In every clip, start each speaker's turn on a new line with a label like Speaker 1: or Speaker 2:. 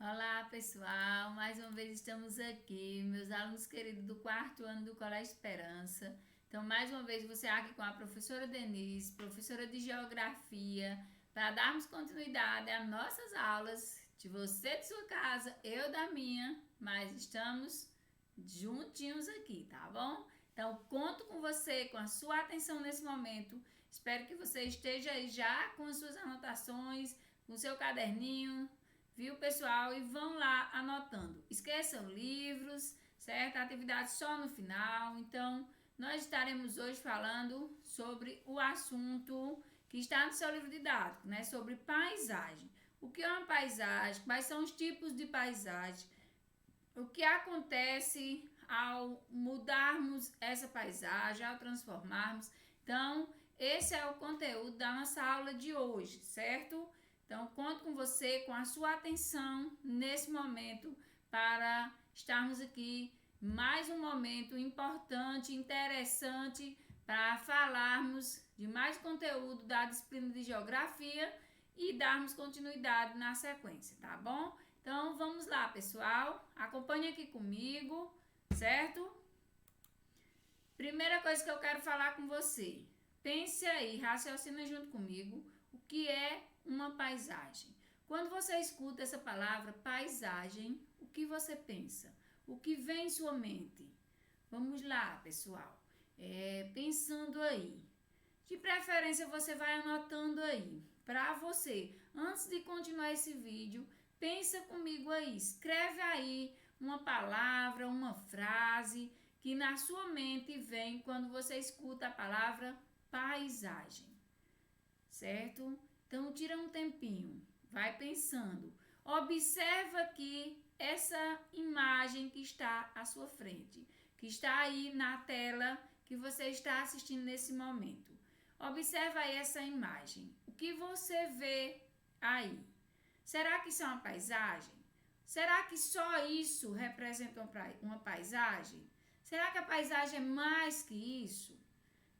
Speaker 1: Olá, pessoal. Mais uma vez estamos aqui, meus alunos queridos do quarto ano do Colégio Esperança. Então, mais uma vez você aqui com a professora Denise, professora de Geografia, para darmos continuidade às nossas aulas, de você de sua casa, eu da minha, mas estamos juntinhos aqui, tá bom? Então, conto com você, com a sua atenção nesse momento. Espero que você esteja aí já com as suas anotações, com o seu caderninho, viu, pessoal? E vão lá anotando. Esqueçam livros, certo? A atividade só no final. Então, nós estaremos hoje falando sobre o assunto que está no seu livro didático, né? Sobre paisagem. O que é uma paisagem? Quais são os tipos de paisagem? O que acontece ao mudarmos essa paisagem, ao transformarmos? Então, esse é o conteúdo da nossa aula de hoje, certo? Então, conto com você, com a sua atenção nesse momento para estarmos aqui mais um momento importante, interessante para falarmos de mais conteúdo da disciplina de geografia e darmos continuidade na sequência, tá bom? Então vamos lá, pessoal. Acompanhe aqui comigo, certo? Primeira coisa que eu quero falar com você. Pense aí, raciocina junto comigo o que é uma paisagem. Quando você escuta essa palavra paisagem, o que você pensa? O que vem em sua mente? Vamos lá, pessoal. Pensando aí. De preferência, você vai anotando aí. Para você, antes de continuar esse vídeo, pensa comigo aí. Escreve aí uma palavra, uma frase que na sua mente vem quando você escuta a palavra paisagem, certo? Então, tira um tempinho, vai pensando. Observa aqui essa imagem que está à sua frente, que está aí na tela que você está assistindo nesse momento. Observa aí essa imagem. O que você vê aí? Será que isso é uma paisagem? Será que só isso representa uma paisagem? Será que a paisagem é mais que isso?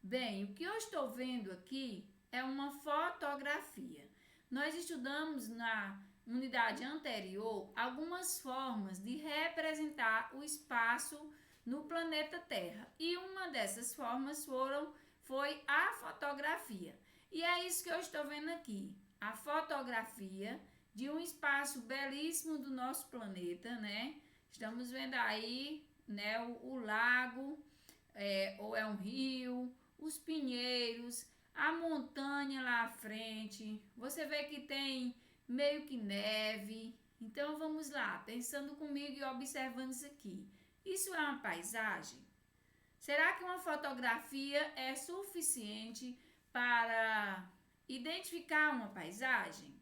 Speaker 1: Bem, o que eu estou vendo aqui é uma fotografia. Nós estudamos na unidade anterior algumas formas de representar o espaço no planeta Terra. E uma dessas formas foi a fotografia. E é isso que eu estou vendo aqui. A fotografia de um espaço belíssimo do nosso planeta, né? Estamos vendo aí, né, o lago, ou é um rio, os pinheiros, a montanha lá à frente. Você vê que tem meio que neve. Então vamos lá, pensando comigo e observando isso aqui. Isso é uma paisagem? Será que uma fotografia é suficiente para identificar uma paisagem?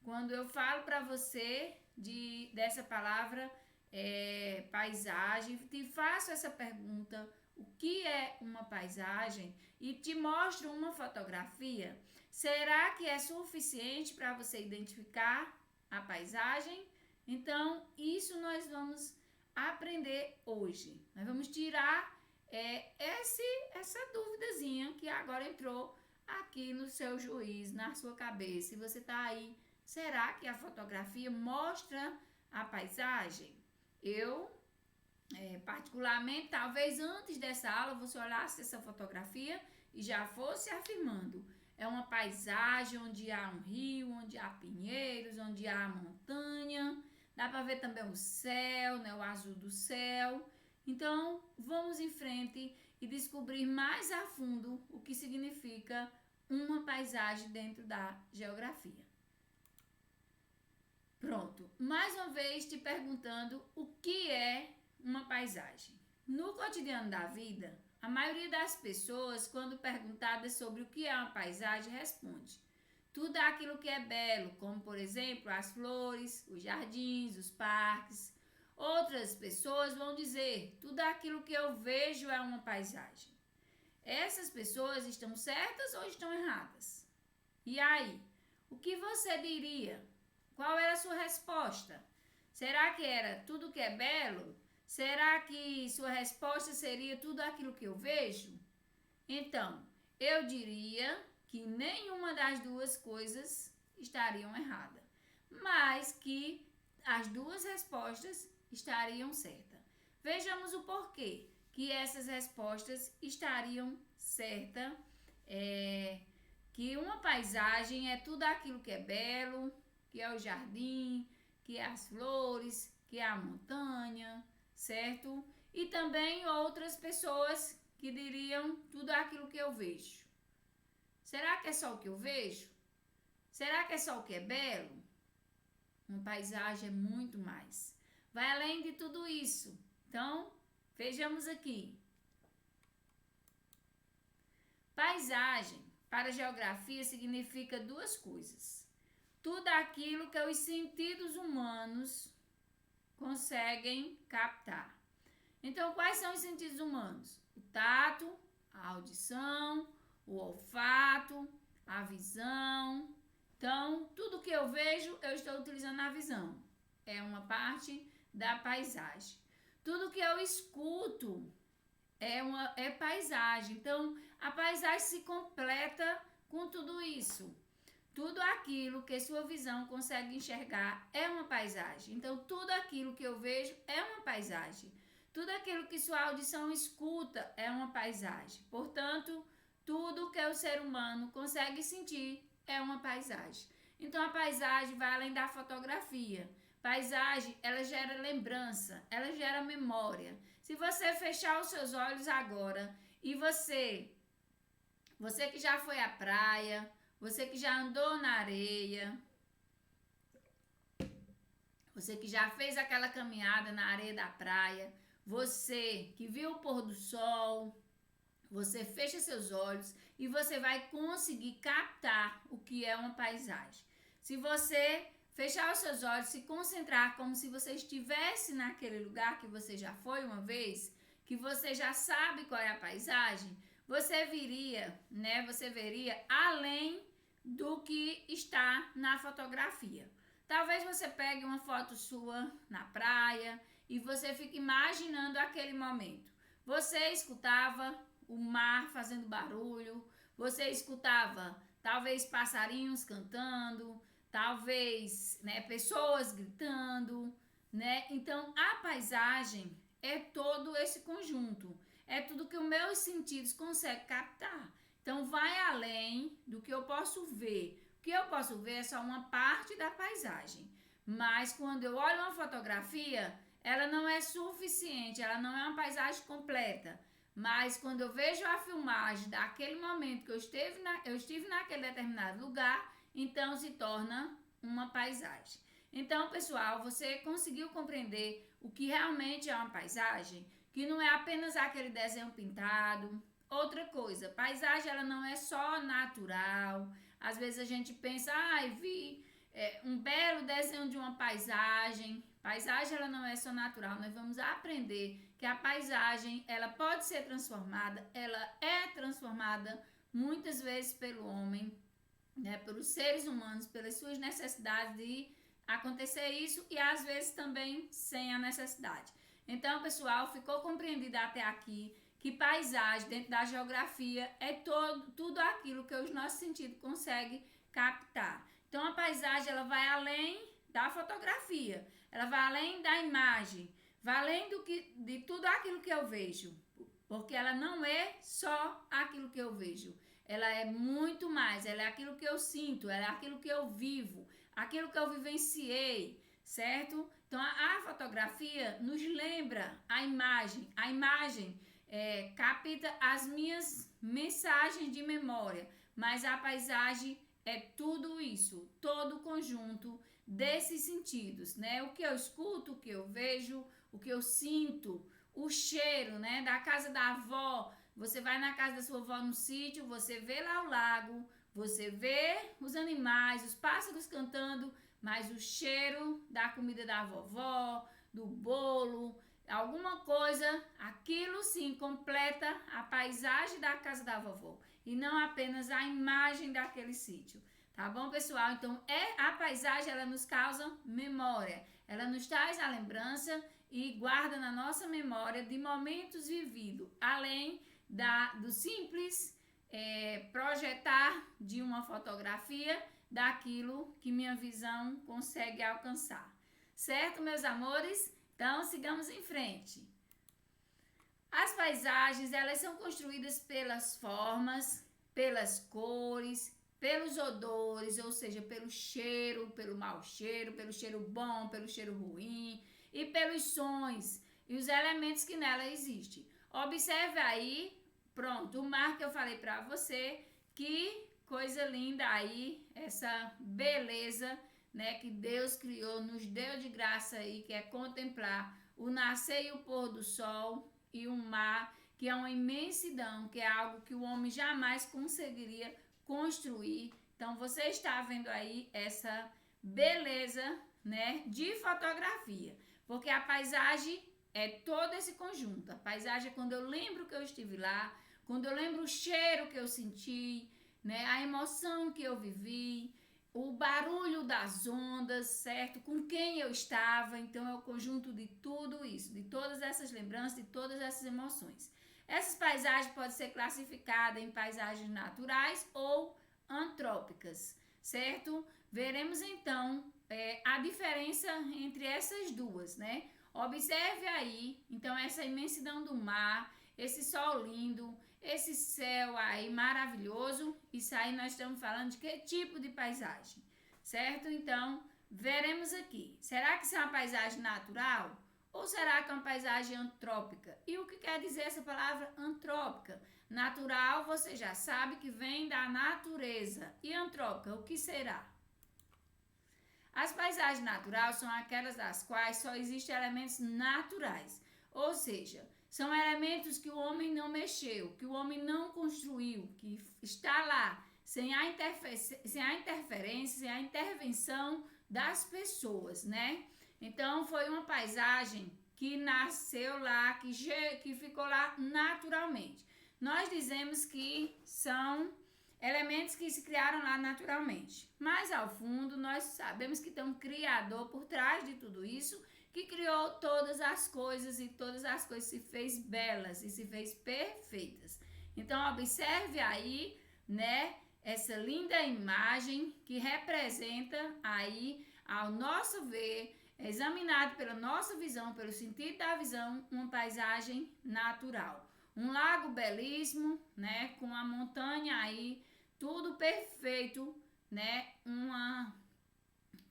Speaker 1: Quando eu falo para você dessa palavra paisagem, te faço essa pergunta: o que é uma paisagem? E te mostro uma fotografia. Será que é suficiente para você identificar a paisagem? Então, isso nós vamos aprender hoje. Nós vamos tirar essa duvidazinha que agora entrou aqui no seu juiz, na sua cabeça. E você está aí, será que a fotografia mostra a paisagem? Eu, particularmente, talvez antes dessa aula você olhasse essa fotografia e já fosse afirmando: é uma paisagem onde há um rio, onde há pinheiros, onde há montanha. Dá para ver também o céu, né, o azul do céu. Então, vamos em frente e descobrir mais a fundo o que significa uma paisagem dentro da geografia. Pronto, mais uma vez te perguntando o que é uma paisagem. No cotidiano da vida, a maioria das pessoas, quando perguntadas sobre o que é uma paisagem, responde: tudo aquilo que é belo, como por exemplo as flores, os jardins, os parques. Outras pessoas vão dizer: tudo aquilo que eu vejo é uma paisagem. Essas pessoas estão certas ou estão erradas? E aí, o que você diria? Qual era a sua resposta? Será que era tudo que é belo? Será que sua resposta seria tudo aquilo que eu vejo? Então, eu diria que nenhuma das duas coisas estariam erradas, mas que as duas respostas estariam certas. Vejamos o porquê que essas respostas estariam certas. Que uma paisagem é tudo aquilo que é belo, que é o jardim, que é as flores, que é a montanha, certo? E também outras pessoas que diriam tudo aquilo que eu vejo. Será que é só o que eu vejo? Será que é só o que é belo? Uma paisagem é muito mais. Vai além de tudo isso. Então, vejamos aqui. Paisagem, para a geografia, significa duas coisas. Tudo aquilo que os sentidos humanos conseguem captar. Então, quais são os sentidos humanos? O tato, a audição, o olfato, a visão. Então, tudo que eu vejo, eu estou utilizando a visão. É uma parte da paisagem. Tudo que eu escuto é paisagem. Então, a paisagem se completa com tudo isso. Tudo aquilo que sua visão consegue enxergar é uma paisagem. Então, tudo aquilo que eu vejo é uma paisagem. Tudo aquilo que sua audição escuta é uma paisagem. Portanto, tudo que o ser humano consegue sentir é uma paisagem. Então, a paisagem vai além da fotografia. Paisagem, ela gera lembrança, ela gera memória. Se você fechar os seus olhos agora e você que já foi à praia, você que já andou na areia, você que já fez aquela caminhada na areia da praia, você que viu o pôr do sol, você fecha seus olhos e você vai conseguir captar o que é uma paisagem. Se você fechar os seus olhos, se concentrar como se você estivesse naquele lugar que você já foi uma vez, que você já sabe qual é a paisagem, você veria além do que está na fotografia. Talvez você pegue uma foto sua na praia e você fique imaginando aquele momento. Você escutava o mar fazendo barulho, você escutava talvez passarinhos cantando, talvez pessoas gritando, Então, a paisagem é todo esse conjunto, é tudo que os meus sentidos conseguem captar. Então, vai além do que eu posso ver. O que eu posso ver é só uma parte da paisagem, mas quando eu olho uma fotografia, ela não é suficiente, ela não é uma paisagem completa. Mas quando eu vejo a filmagem daquele momento que eu estive naquele determinado lugar, então se torna uma paisagem. Então, pessoal, você conseguiu compreender o que realmente é uma paisagem? Que não é apenas aquele desenho pintado. Outra coisa, paisagem ela não é só natural. Às vezes a gente pensa, vi um belo desenho de uma paisagem. Paisagem ela não é só natural. Nós vamos aprender que a paisagem ela pode ser transformada, ela é transformada muitas vezes pelo homem, pelos seres humanos, pelas suas necessidades de acontecer isso e às vezes também sem a necessidade. Então, pessoal, ficou compreendido até aqui que paisagem dentro da geografia é tudo aquilo que os nossos sentidos conseguem captar. Então, a paisagem ela vai além da fotografia, ela vai além da imagem, vai além de tudo aquilo que eu vejo, porque ela não é só aquilo que eu vejo, ela é muito mais, ela é aquilo que eu sinto, ela é aquilo que eu vivo, aquilo que eu vivenciei, certo? Então, a fotografia nos lembra a imagem capta as minhas mensagens de memória, mas a paisagem é tudo isso, todo o conjunto desses sentidos, O que eu escuto, o que eu vejo, o que eu sinto, o cheiro, da casa da avó. Você vai na casa da sua avó no sítio, você vê lá o lago, você vê os animais, os pássaros cantando, mas o cheiro da comida da vovó, do bolo, alguma coisa, aquilo sim completa a paisagem da casa da vovó e não apenas a imagem daquele sítio. Tá bom, pessoal? Então, a paisagem, ela nos causa memória. Ela nos traz a lembrança e guarda na nossa memória de momentos vividos, além do simples projetar de uma fotografia daquilo que minha visão consegue alcançar. Certo, meus amores? Então, sigamos em frente. As paisagens, elas são construídas pelas formas, pelas cores, pelos odores, ou seja, pelo cheiro, pelo mau cheiro, pelo cheiro bom, pelo cheiro ruim e pelos sons e os elementos que nela existem. Observe aí, pronto, o mar que eu falei para você, que coisa linda aí, essa beleza, né, que Deus criou, nos deu de graça aí, que é contemplar o nascer e o pôr do sol e o mar, que é uma imensidão, que é algo que o homem jamais conseguiria construir. Então você está vendo aí essa beleza, né, de fotografia, porque a paisagem é todo esse conjunto. A paisagem é quando eu lembro que eu estive lá, quando eu lembro o cheiro que eu senti, né, a emoção que eu vivi, o barulho das ondas, certo? Com quem eu estava. Então é o conjunto de tudo isso, de todas essas lembranças, de todas essas emoções. Essas paisagens podem ser classificadas em paisagens naturais ou antrópicas, certo? Veremos então a diferença entre essas duas, né? Observe aí, então, essa imensidão do mar, esse sol lindo, esse céu aí maravilhoso. Isso aí nós estamos falando de que tipo de paisagem, certo? Então, veremos aqui. Será que isso é uma paisagem natural? Ou será que é uma paisagem antrópica? E o que quer dizer essa palavra antrópica? Natural, você já sabe que vem da natureza. E antrópica, o que será? As paisagens naturais são aquelas das quais só existem elementos naturais, ou seja, são elementos que o homem não mexeu, que o homem não construiu, que está lá, sem a interferência, sem a intervenção das pessoas, né? Então, foi uma paisagem que nasceu lá, que ficou lá naturalmente. Nós dizemos que são elementos que se criaram lá naturalmente. Mas ao fundo nós sabemos que tem um criador por trás de tudo isso, que criou todas as coisas e todas as coisas se fez belas e se fez perfeitas. Então observe aí, né, essa linda imagem que representa aí, ao nosso ver, examinado pela nossa visão, pelo sentido da visão, uma paisagem natural. Um lago belíssimo, né, com a montanha aí, tudo perfeito, né, uma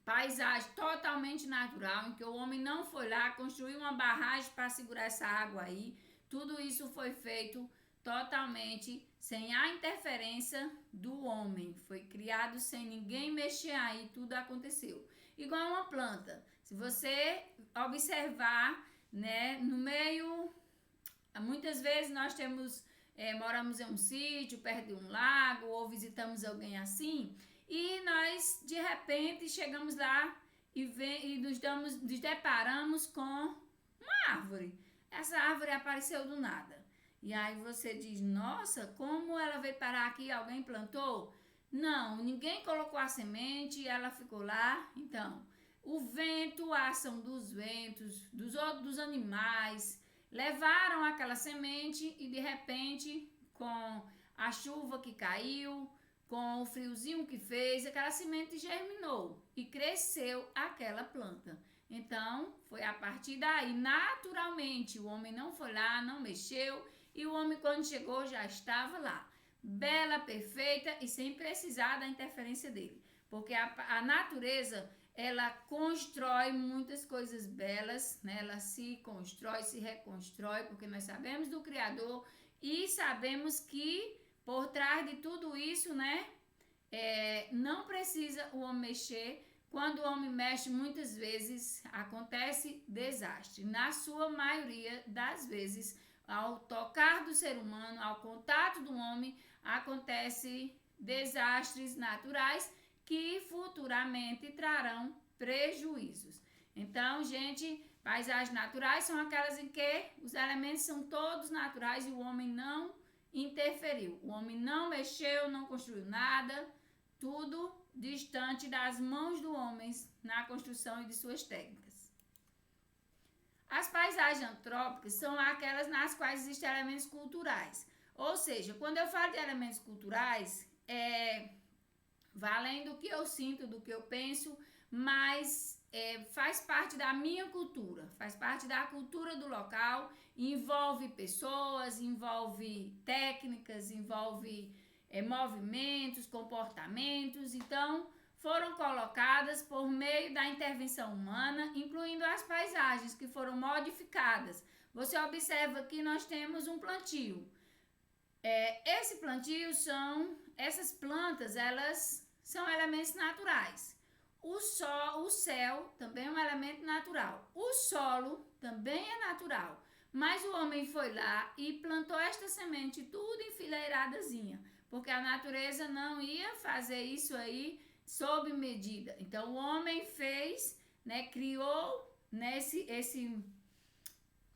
Speaker 1: paisagem totalmente natural, em que o homem não foi lá, construiu uma barragem para segurar essa água aí. Tudo isso foi feito totalmente sem a interferência do homem. Foi criado sem ninguém mexer aí, tudo aconteceu. Igual uma planta. Se você observar, né, no meio, muitas vezes nós moramos em um sítio, perto de um lago, ou visitamos alguém assim, e nós, de repente, chegamos lá e nos deparamos com uma árvore. Essa árvore apareceu do nada. E aí você diz, nossa, como ela veio parar aqui? Alguém plantou? Não, ninguém colocou a semente, ela ficou lá. Então, o vento, a ação dos ventos, dos animais, levaram aquela semente e de repente, com a chuva que caiu, com o friozinho que fez, aquela semente germinou e cresceu aquela planta. Então, foi a partir daí, naturalmente, o homem não foi lá, não mexeu, e o homem, quando chegou, já estava lá, bela, perfeita e sem precisar da interferência dele. Porque a natureza, ela constrói muitas coisas belas, né? Ela se constrói, se reconstrói, porque nós sabemos do Criador e sabemos que por trás de tudo isso, né? Não precisa o homem mexer. Quando o homem mexe, muitas vezes acontece desastre. Na sua maioria das vezes, ao tocar do ser humano, ao contato do homem, acontece desastres naturais que futuramente trarão prejuízos. Então, gente, paisagens naturais são aquelas em que os elementos são todos naturais e o homem não interferiu. O homem não mexeu, não construiu nada, tudo distante das mãos do homem na construção e de suas técnicas. As paisagens antrópicas são aquelas nas quais existem elementos culturais. Ou seja, quando eu falo de elementos culturais, vai além do que eu sinto, do que eu penso, mas faz parte da minha cultura, faz parte da cultura do local, envolve pessoas, envolve técnicas, envolve movimentos, comportamentos. Então, foram colocadas por meio da intervenção humana, incluindo as paisagens que foram modificadas. Você observa que nós temos um plantio. Esse plantio essas plantas, elas são elementos naturais. O céu também é um elemento natural. O solo também é natural. Mas o homem foi lá e plantou esta semente tudo enfileiradazinha, porque a natureza não ia fazer isso aí sob medida. Então o homem fez, né, criou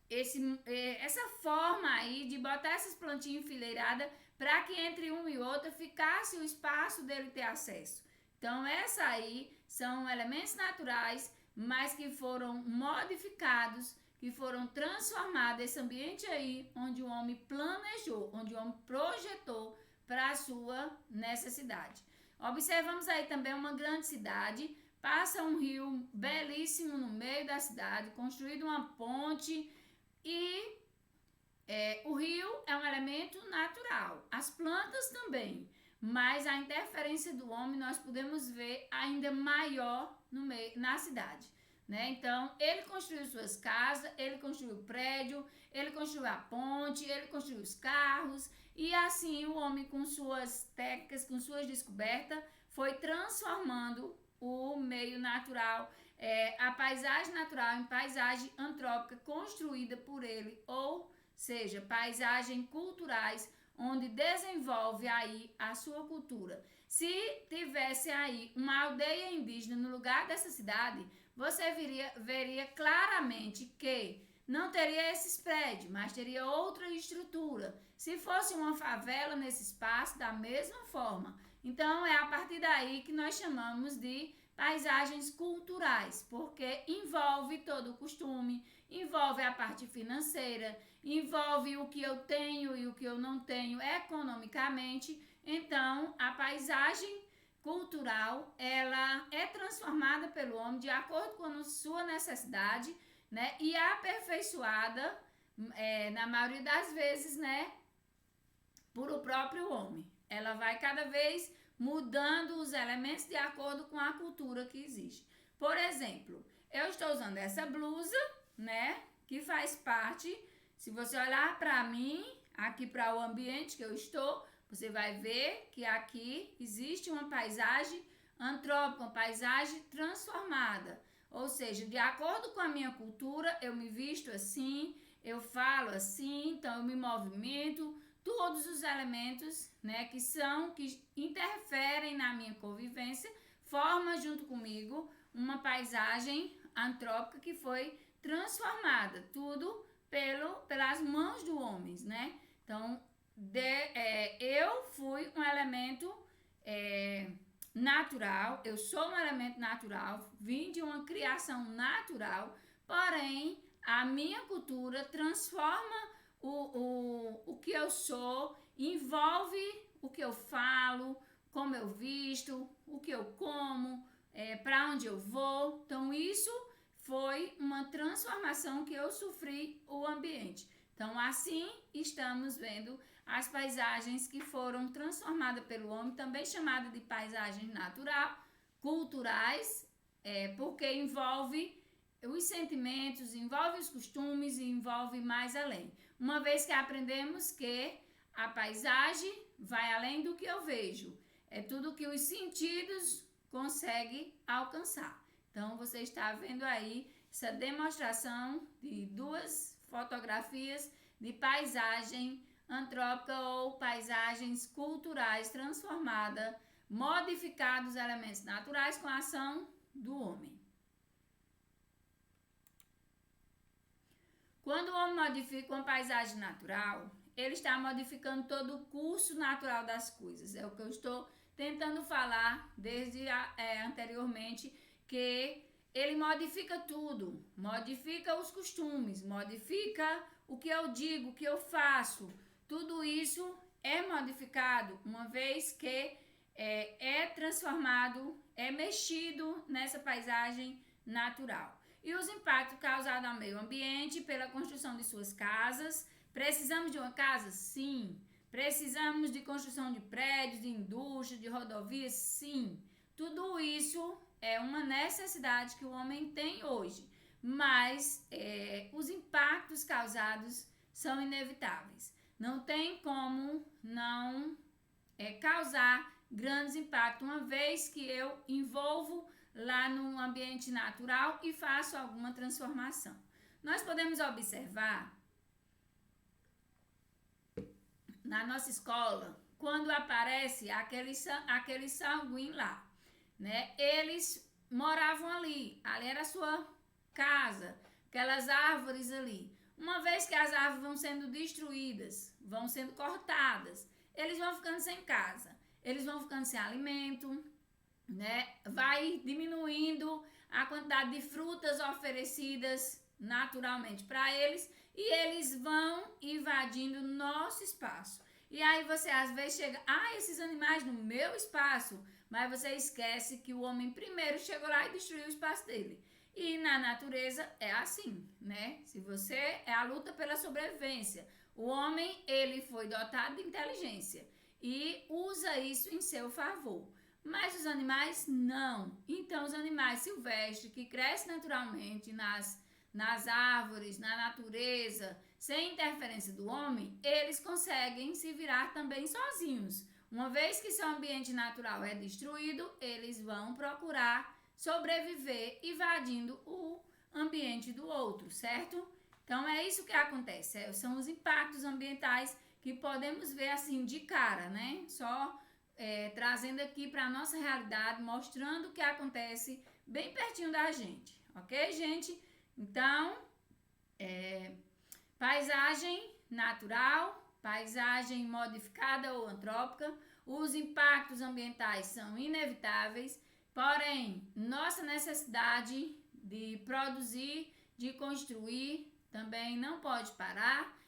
Speaker 1: essa forma aí de botar essas plantinhas enfileiradas para que entre um e outro ficasse o espaço dele ter acesso. Então essa aí são elementos naturais, mas que foram modificados, que foram transformados, esse ambiente aí onde o homem planejou, onde o homem projetou para a sua necessidade. Observamos aí também uma grande cidade, passa um rio belíssimo no meio da cidade, construído uma ponte e o rio é um elemento natural, as plantas também, mas a interferência do homem nós podemos ver ainda maior na cidade. Né? Então, ele construiu suas casas, ele construiu o prédio, ele construiu a ponte, ele construiu os carros, e assim o homem, com suas técnicas, com suas descobertas, foi transformando o meio natural, a paisagem natural em paisagem antrópica construída por ele, ou seja, paisagens culturais, onde desenvolve aí a sua cultura. Se tivesse aí uma aldeia indígena no lugar dessa cidade, você veria claramente que não teria esses prédios, mas teria outra estrutura. Se fosse uma favela nesse espaço, da mesma forma. Então, é a partir daí que nós chamamos de paisagens culturais, porque envolve todo o costume, envolve a parte financeira, envolve o que eu tenho e o que eu não tenho economicamente. Então, a paisagem cultural, ela é transformada pelo homem de acordo com a sua necessidade, né? E aperfeiçoada, na maioria das vezes, né? Por o próprio homem. Ela vai cada vez mudando os elementos de acordo com a cultura que existe. Por exemplo, eu estou usando essa blusa, né? Que faz parte, se você olhar para mim, aqui para o ambiente que eu estou, você vai ver que aqui existe uma paisagem antrópica, uma paisagem transformada. Ou seja, de acordo com a minha cultura, eu me visto assim, eu falo assim, então eu me movimento. Todos os elementos, né, que interferem na minha convivência, formam junto comigo uma paisagem antrópica que foi transformada. Tudo pelas mãos do homem, né? Então, eu fui um elemento natural, eu sou um elemento natural, vim de uma criação natural, porém, a minha cultura transforma o que eu sou, envolve o que eu falo, como eu visto, o que eu como, para onde eu vou. Então, isso foi uma transformação que eu sofri o ambiente. Então, assim, estamos vendo as paisagens que foram transformadas pelo homem, também chamadas de paisagens natural, culturais, porque envolve os sentimentos, envolve os costumes e envolve mais além. Uma vez que aprendemos que a paisagem vai além do que eu vejo, é tudo que os sentidos conseguem alcançar. Então, você está vendo aí essa demonstração de duas fotografias de paisagem antrópica ou paisagens culturais transformadas, modificados elementos naturais com a ação do homem. Quando o homem modifica uma paisagem natural, ele está modificando todo o curso natural das coisas. É o que eu estou tentando falar desde anteriormente, que ele modifica tudo, modifica os costumes, modifica o que eu digo, o que eu faço. Tudo isso é modificado uma vez que é transformado, é mexido nessa paisagem natural. E os impactos causados ao meio ambiente pela construção de suas casas. Precisamos de uma casa? Sim. Precisamos de construção de prédios, de indústria, de rodovias? Sim. Tudo isso é uma necessidade que o homem tem hoje, mas os impactos causados são inevitáveis. Não tem como não causar grandes impactos, uma vez que eu envolvo lá no ambiente natural e faço alguma transformação. Nós podemos observar na nossa escola, quando aparece aquele sanguíneo lá, né? Eles moravam ali era a sua casa, aquelas árvores ali. Uma vez que as árvores vão sendo destruídas, vão sendo cortadas, eles vão ficando sem casa, eles vão ficando sem alimento, né? Vai diminuindo a quantidade de frutas oferecidas naturalmente para eles e eles vão invadindo nosso espaço. E aí você às vezes chega, esses animais no meu espaço, mas você esquece que o homem primeiro chegou lá e destruiu o espaço dele. E na natureza é assim, né? Se você é a luta pela sobrevivência, o homem ele foi dotado de inteligência e usa isso em seu favor. Mas os animais não. Então os animais silvestres que crescem naturalmente nas árvores, na natureza, sem interferência do homem, eles conseguem se virar também sozinhos. Uma vez que seu ambiente natural é destruído, eles vão procurar sobreviver invadindo o ambiente do outro, certo? Então é isso que acontece, são os impactos ambientais que podemos ver assim de cara, né? Só trazendo aqui para a nossa realidade, mostrando o que acontece bem pertinho da gente, ok, gente? Então, paisagem natural, paisagem modificada ou antrópica, os impactos ambientais são inevitáveis, porém, nossa necessidade de produzir, de construir, também não pode parar,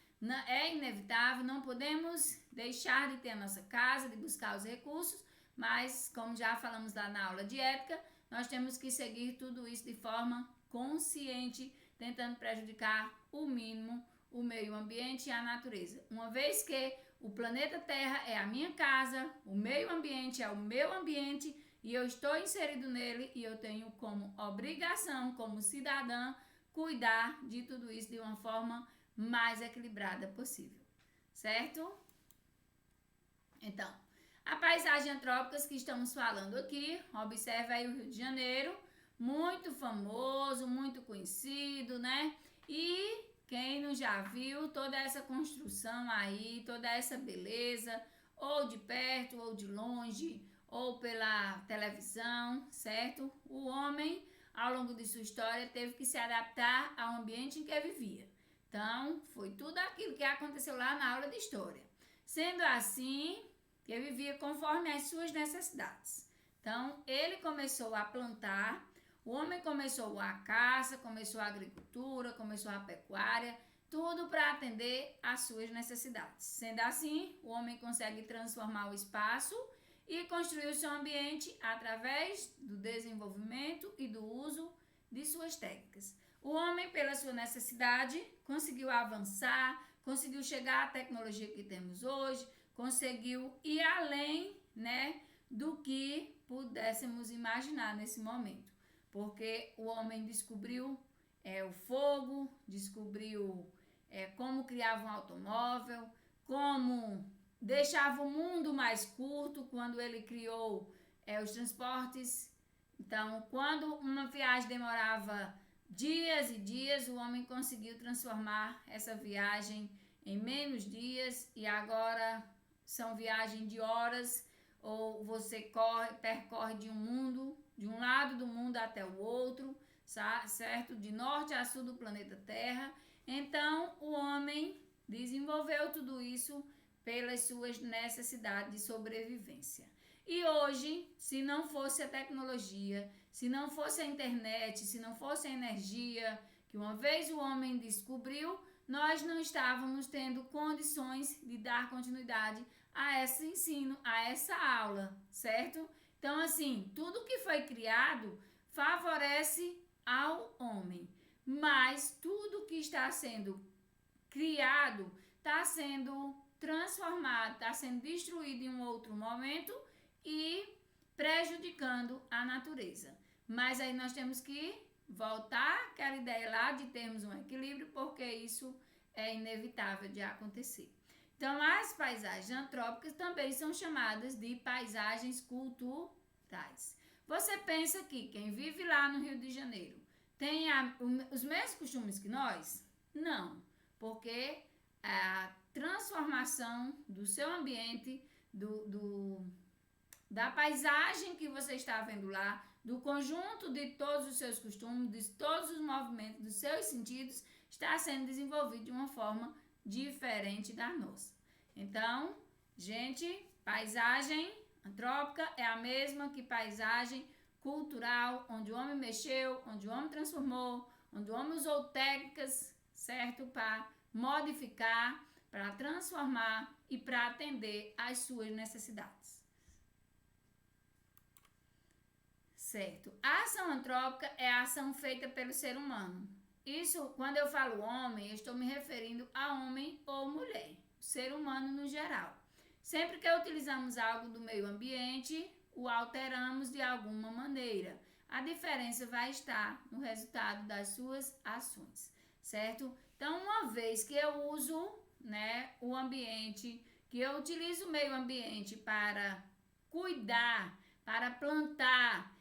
Speaker 1: é inevitável, não podemos deixar de ter a nossa casa, de buscar os recursos, mas, como já falamos lá na aula de ética, nós temos que seguir tudo isso de forma consciente, tentando prejudicar o mínimo o meio ambiente e a natureza. Uma vez que o planeta Terra é a minha casa, o meio ambiente é o meu ambiente e eu estou inserido nele e eu tenho como obrigação, como cidadã, cuidar de tudo isso de uma forma mais equilibrada possível, certo? Então, a paisagem antrópica que estamos falando aqui, observa aí o Rio de Janeiro, muito famoso, muito conhecido, né? E quem não já viu toda essa construção aí, toda essa beleza, ou de perto, ou de longe, ou pela televisão, certo? O homem, ao longo de sua história, teve que se adaptar ao ambiente em que vivia. Então, foi tudo aquilo que aconteceu lá na aula de história. Sendo assim, que vivia conforme as suas necessidades. Então, ele começou a plantar, o homem começou a caça, começou a agricultura, começou a pecuária, tudo para atender às suas necessidades. Sendo assim, o homem consegue transformar o espaço e construir o seu ambiente através do desenvolvimento e do uso de suas técnicas. O homem, pela sua necessidade, conseguiu avançar, conseguiu chegar à tecnologia que temos hoje, conseguiu ir além, né, do que pudéssemos imaginar nesse momento. Porque o homem descobriu o fogo, descobriu como criava um automóvel, como deixava o mundo mais curto quando ele criou os transportes. Então, quando uma viagem demorava dias e dias, o homem conseguiu transformar essa viagem em menos dias e agora são viagens de horas, ou você percorre de um lado do mundo até o outro, certo? De norte a sul do planeta Terra. Então, o homem desenvolveu tudo isso pelas suas necessidades de sobrevivência. E hoje, se não fosse a tecnologia, se não fosse a internet, se não fosse a energia, que uma vez o homem descobriu, nós não estávamos tendo condições de dar continuidade a esse ensino, a essa aula, certo? Então, assim, tudo que foi criado favorece ao homem. Mas tudo que está sendo criado está sendo transformado, está sendo destruído em um outro momento e prejudicando a natureza. Mas aí nós temos que voltar àquela ideia lá de termos um equilíbrio, porque isso é inevitável de acontecer. Então, as paisagens antrópicas também são chamadas de paisagens culturais. Você pensa que quem vive lá no Rio de Janeiro tem os mesmos costumes que nós? Não, porque a transformação do seu ambiente, da paisagem que você está vendo lá, do conjunto de todos os seus costumes, de todos os movimentos, dos seus sentidos, está sendo desenvolvido de uma forma diferente da nossa. Então, gente, paisagem antrópica é a mesma que paisagem cultural, onde o homem mexeu, onde o homem transformou, onde o homem usou técnicas, certo, para modificar, para transformar e para atender às suas necessidades. Certo. A ação antrópica é a ação feita pelo ser humano. Isso, quando eu falo homem, eu estou me referindo a homem ou mulher, ser humano no geral. Sempre que utilizamos algo do meio ambiente, o alteramos de alguma maneira. A diferença vai estar no resultado das suas ações, certo? Então, uma vez que eu uso, o ambiente, que eu utilizo o meio ambiente para cuidar, para plantar,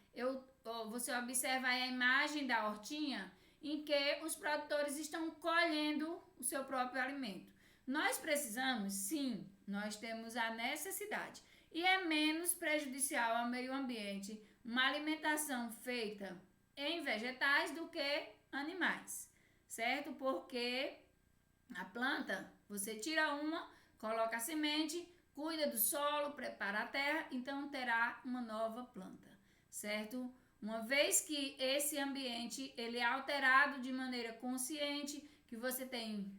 Speaker 1: você observa aí a imagem da hortinha em que os produtores estão colhendo o seu próprio alimento. Nós precisamos, sim, nós temos a necessidade. E é menos prejudicial ao meio ambiente uma alimentação feita em vegetais do que animais, certo? Porque a planta, você tira uma, coloca a semente, cuida do solo, prepara a terra, então terá uma nova planta, certo? Uma vez que esse ambiente ele é alterado de maneira consciente, que você tem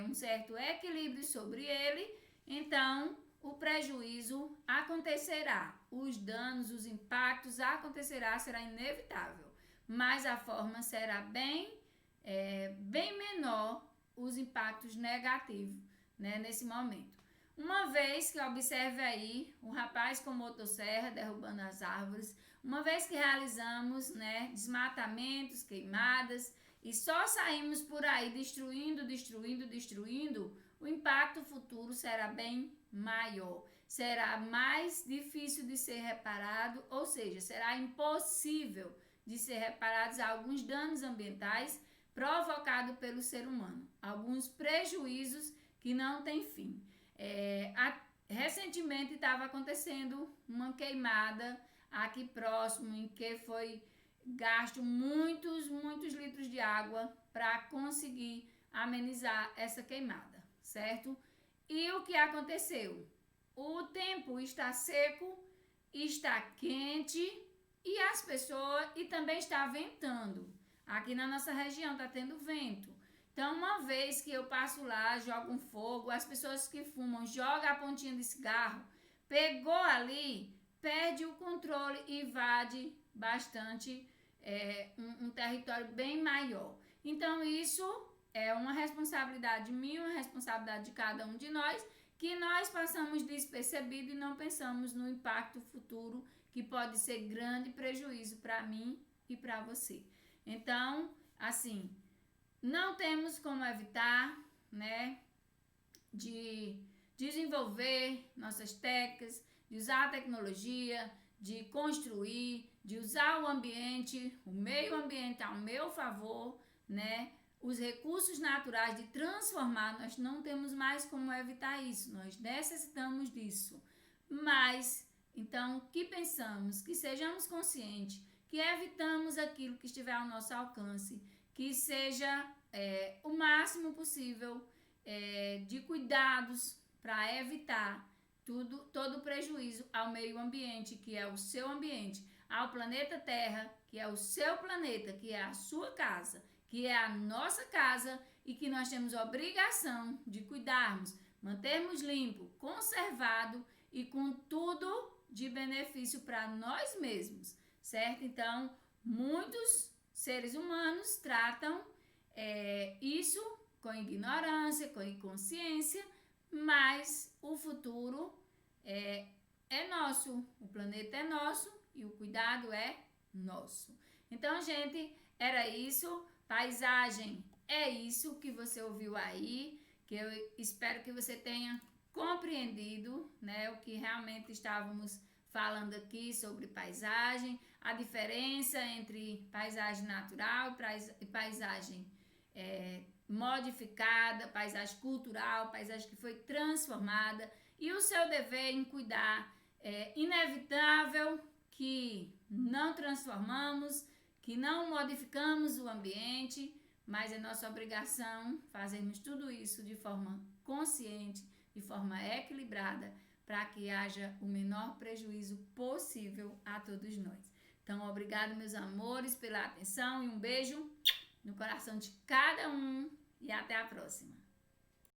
Speaker 1: um certo equilíbrio sobre ele, então o prejuízo acontecerá, os danos, os impactos acontecerá, será inevitável, mas a forma será bem menor os impactos negativos, nesse momento. Uma vez que observe aí o rapaz com motosserra derrubando as árvores, uma vez que realizamos desmatamentos, queimadas e só saímos por aí destruindo, o impacto futuro será bem maior. Será mais difícil de ser reparado, ou seja, será impossível de ser reparados alguns danos ambientais provocados pelo ser humano, alguns prejuízos que não têm fim. Recentemente estava acontecendo uma queimada aqui próximo, em que foi gasto muitos litros de água para conseguir amenizar essa queimada, certo? E o que aconteceu? O tempo está seco, está quente e também está ventando. Aqui na nossa região está tendo vento. Então, uma vez que eu passo lá, jogo um fogo, as pessoas que fumam jogam a pontinha de cigarro, pegou ali, perde o controle e invade bastante um território bem maior. Então, isso é uma responsabilidade minha, uma responsabilidade de cada um de nós, que nós passamos despercebido e não pensamos no impacto futuro, que pode ser grande prejuízo para mim e para você. Então, assim, não temos como evitar, de desenvolver nossas técnicas, de usar a tecnologia, de construir, de usar o ambiente, o meio ambiente ao meu favor, os recursos naturais, de transformar. Nós não temos mais como evitar isso, nós necessitamos disso. Mas, então, que pensamos, que sejamos conscientes, que evitamos aquilo que estiver ao nosso alcance, que seja o máximo possível de cuidados para evitar todo o prejuízo ao meio ambiente, que é o seu ambiente, ao planeta Terra, que é o seu planeta, que é a sua casa, que é a nossa casa e que nós temos a obrigação de cuidarmos, mantermos limpo, conservado e com tudo de benefício para nós mesmos, certo? Então, muitos seres humanos tratam isso com ignorância, com inconsciência, mas o futuro é nosso, o planeta é nosso e o cuidado é nosso. Então, gente, era isso. Paisagem é isso que você ouviu aí, que eu espero que você tenha compreendido, né, o que realmente estávamos falando aqui sobre paisagem, a diferença entre paisagem natural e paisagem modificada, paisagem cultural, paisagem que foi transformada, e o seu dever em cuidar. É inevitável que não transformamos, que não modificamos o ambiente, mas é nossa obrigação fazermos tudo isso de forma consciente, de forma equilibrada, para que haja o menor prejuízo possível a todos nós. Então, obrigado, meus amores, pela atenção e um beijo no coração de cada um e até a próxima.